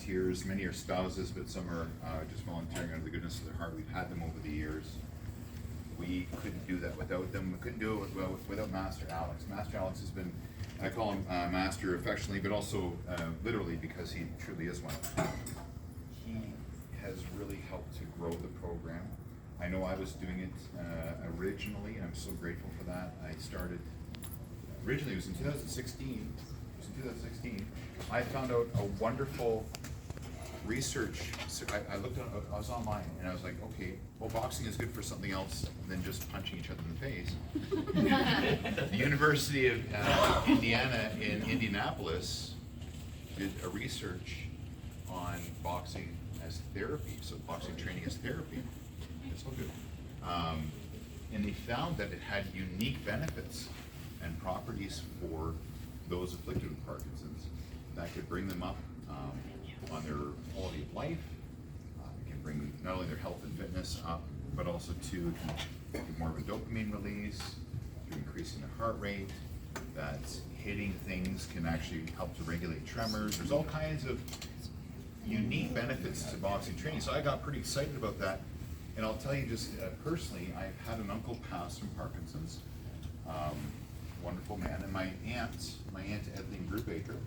volunteers. Many are spouses, but some are just volunteering out of the goodness of their heart. We've had them over the years. We couldn't do that without them. We couldn't do it without Master Alex. Master Alex has been, I call him Master affectionately, but also literally because he truly is one. He has really helped to grow the program. I know I was doing it originally, and I'm so grateful for that. I started, originally it was in 2016. I found out a wonderful research. I looked at, I was online, and I was like, okay, well, boxing is good for something else than just punching each other in the face. The University of Indiana in Indianapolis did a research on boxing as therapy, so boxing training as therapy. It's so good. And they found that it had unique benefits and properties for those afflicted with Parkinson's that could bring them up on their quality of life. It can bring not only their health and fitness up, but also to get more of a dopamine release, to increasing the heart rate, that hitting things can actually help to regulate tremors. There's all kinds of unique benefits to boxing training. So I got pretty excited about that. And I'll tell you just personally, I've had an uncle pass from Parkinson's. Wonderful man, and my aunt Edeline Brubaker,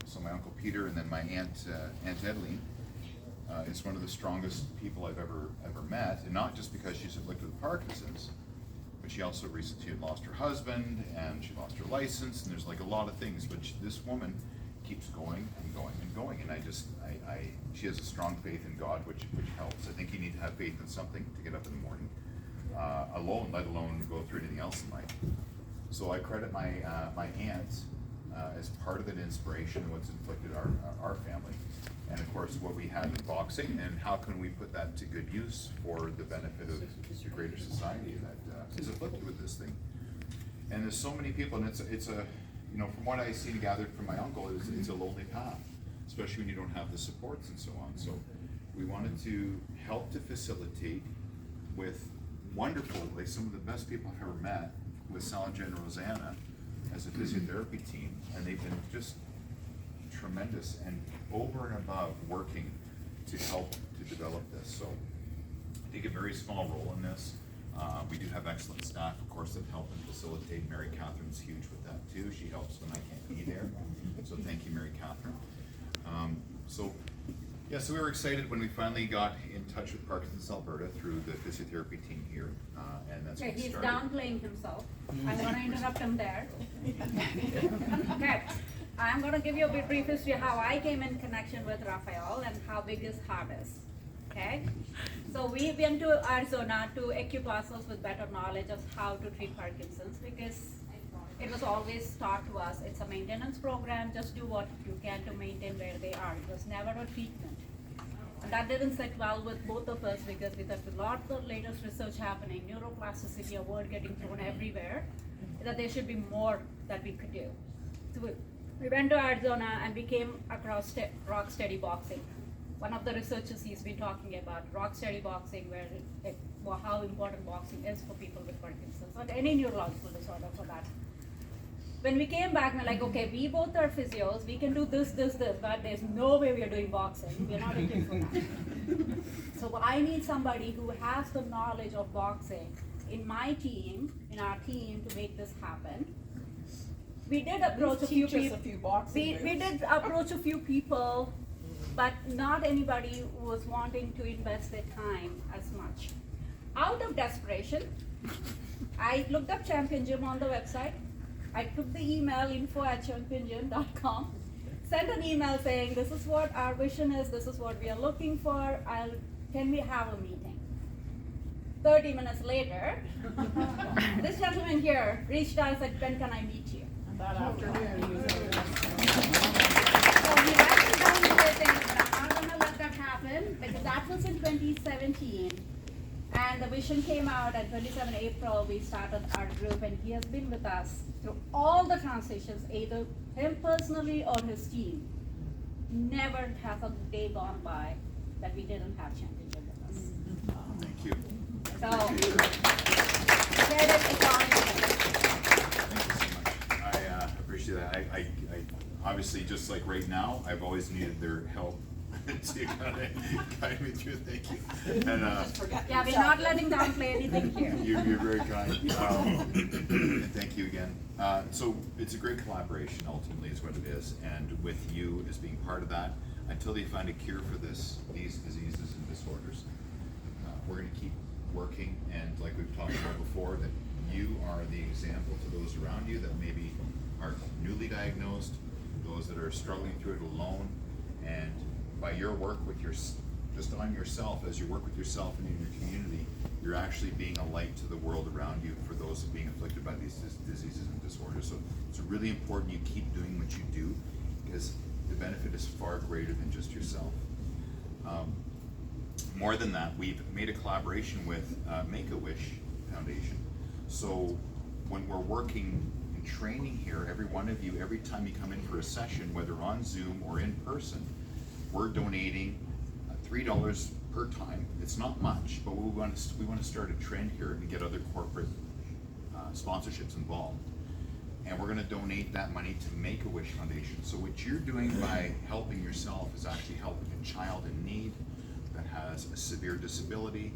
so my uncle Peter, and then my aunt Edeline is one of the strongest people I've ever met, and not just because she's afflicted with Parkinson's, but she also recently had lost her husband, and she lost her license, and there's like a lot of things, but this woman keeps going and going and going, and she has a strong faith in God, which helps. I think you need to have faith in something to get up in the morning. Alone, let alone go through anything else in life. So I credit my aunt as part of that inspiration of what's inflicted our family, and of course what we have in boxing, and how can we put that to good use for the benefit of the greater society that is afflicted with this thing. And there's so many people, and it's a you know, from what I see and gathered from my uncle, it's a lonely path, especially when you don't have the supports and so on. So we wanted to help to facilitate with wonderful, like some of the best people I've ever met, with Salja and Rosanna as a physiotherapy team, and they've been just tremendous and over and above working to help to develop this. So I take a very small role in this. We do have excellent staff, of course, that help and facilitate. Mary Catherine's huge with that too. She helps when I can't be there. So thank you, Mary Catherine. So we were excited when we finally got in touch with Parkinson's Alberta through the physiotherapy team here, and that's when we He's started. downplaying himself. I'm going to interrupt him there. Okay, I'm going to give you a brief history of how I came in connection with Raphael and how big his heart is. Okay, so we went to Arizona to equip ourselves with better knowledge of how to treat Parkinson's, because it was always taught to us it's a maintenance program, just do what you can to maintain where they are. It was never a treatment. And that didn't sit well with both of us, because with a lot of the latest research happening, neuroplasticity, a word getting thrown everywhere, that there should be more that we could do. So we went to Arizona and we came across rock steady boxing. One of the researchers he's been talking about, rock steady boxing, how important boxing is for people with Parkinson's, or any neurological disorder for that. When we came back, we're like, okay, we both are physios, we can do this, but there's no way we are doing boxing. We're not equipped for that. So I need somebody who has the knowledge of boxing in our team, to make this happen. We did approach a few people. We did approach a few people, but not anybody who was wanting to invest their time as much. Out of desperation, I looked up Champion Gym on the website. I took the email info@championgym.com, sent an email saying, this is what our vision is, this is what we are looking for, can we have a meeting? 30 minutes later, this gentleman here reached out and said, when can I meet you? And that afternoon, he was So he went down to the thing, but I'm not going to let that happen, because that was in 2017. And the vision came out at 27 April, we started our group, and he has been with us through all the transitions, either him personally or his team. Never has a day gone by that we didn't have Champion Gym with us. Thank you. So, credit is all. Thank you so much. I appreciate that. obviously, just like right now, I've always needed their help to kind of guide me through, thank you. And, Yeah, we're not letting down play anything here. you're very kind. And thank you again. So it's a great collaboration, ultimately, is what it is. And with you as being part of that, until they find a cure for these diseases and disorders, we're going to keep working. And like we've talked about before, that you are the example to those around you that maybe are newly diagnosed, those that are struggling through it alone, and by your work with just on yourself, as you work with yourself and in your community, you're actually being a light to the world around you for those being afflicted by these diseases and disorders. So it's really important you keep doing what you do, because the benefit is far greater than just yourself. More than that, we've made a collaboration with Make-A-Wish Foundation. So when we're working and training here, every one of you, every time you come in for a session, whether on Zoom or in person, we're donating $3 per time. It's not much, but we want to start a trend here and get other corporate sponsorships involved. And we're going to donate that money to Make-A-Wish Foundation. So what you're doing by helping yourself is actually helping a child in need that has a severe disability,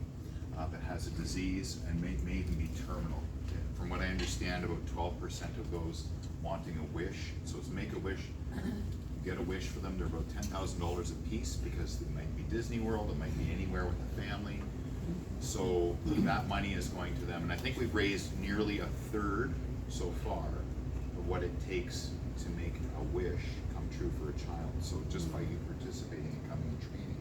that has a disease, and may even be terminal. From what I understand, about 12% of those wanting a wish. So it's Make-A-Wish. Get a wish for them. They're about $10,000 a piece, because it might be Disney World, it might be anywhere with a family. So that money is going to them, and I think we've raised nearly a third so far of what it takes to make a wish come true for a child. So just by you participating and coming and training.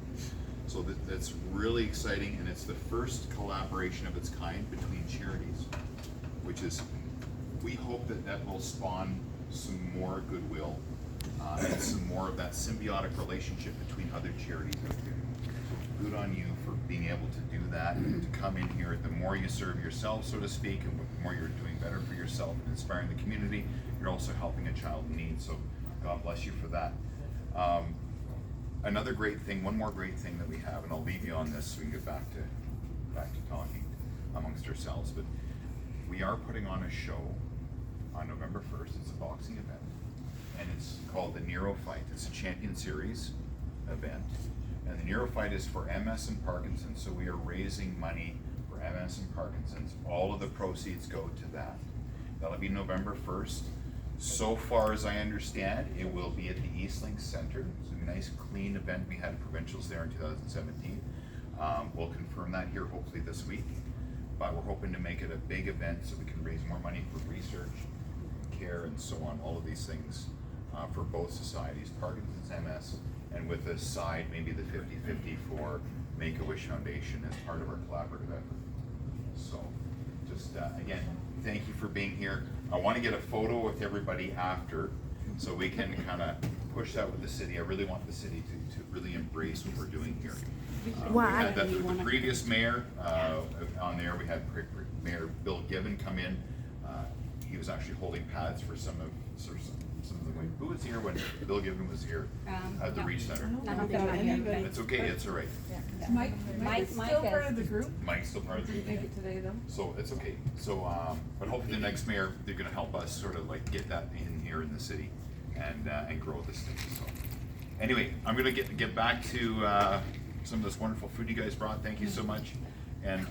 So that's really exciting, and it's the first collaboration of its kind between charities, which is, we hope that will spawn some more goodwill and some more of that symbiotic relationship between other charities out there. So good on you for being able to do that, and to come in here. The more you serve yourself, so to speak, and the more you're doing better for yourself and inspiring the community, you're also helping a child in need. So God bless you for that. Another great thing, one more great thing that we have, and I'll leave you on this so we can get back to talking amongst ourselves, but we are putting on a show on November 1st. It's a boxing event, and it's called the Neurofight. It's a Champion Series event, and the Neurofight is for MS and Parkinsons. So we are raising money for MS and Parkinsons. All of the proceeds go to that. That'll be November 1st. So far as I understand, it will be at the Eastlink Center. It's a nice clean event. We had provincials there in 2017. We'll confirm that here hopefully this week, but we're hoping to make it a big event so we can raise more money for research, care, and so on, all of these things for both societies, Parkinson's, MS, and with a side, maybe the 50-50 for Make-A-Wish Foundation as part of our collaborative effort. So just again, thank you for being here. I want to get a photo with everybody after, so we can kind of push that with the city. I really want the city to really embrace what we're doing here. We had the previous mayor on there. We had Mayor Bill Gibbon come in. He was actually holding pads for some of the who was here when Bill Gibbon was here at the Reach Center. It's okay. It's all right. Mike's still part of the group. Mike's still part of the group. Make it today though. So it's okay. So, but hopefully the next mayor, they're going to help us sort of like get that in here in the city and grow this thing. So anyway, I'm going to get back to some of this wonderful food you guys brought. Thank you so much. And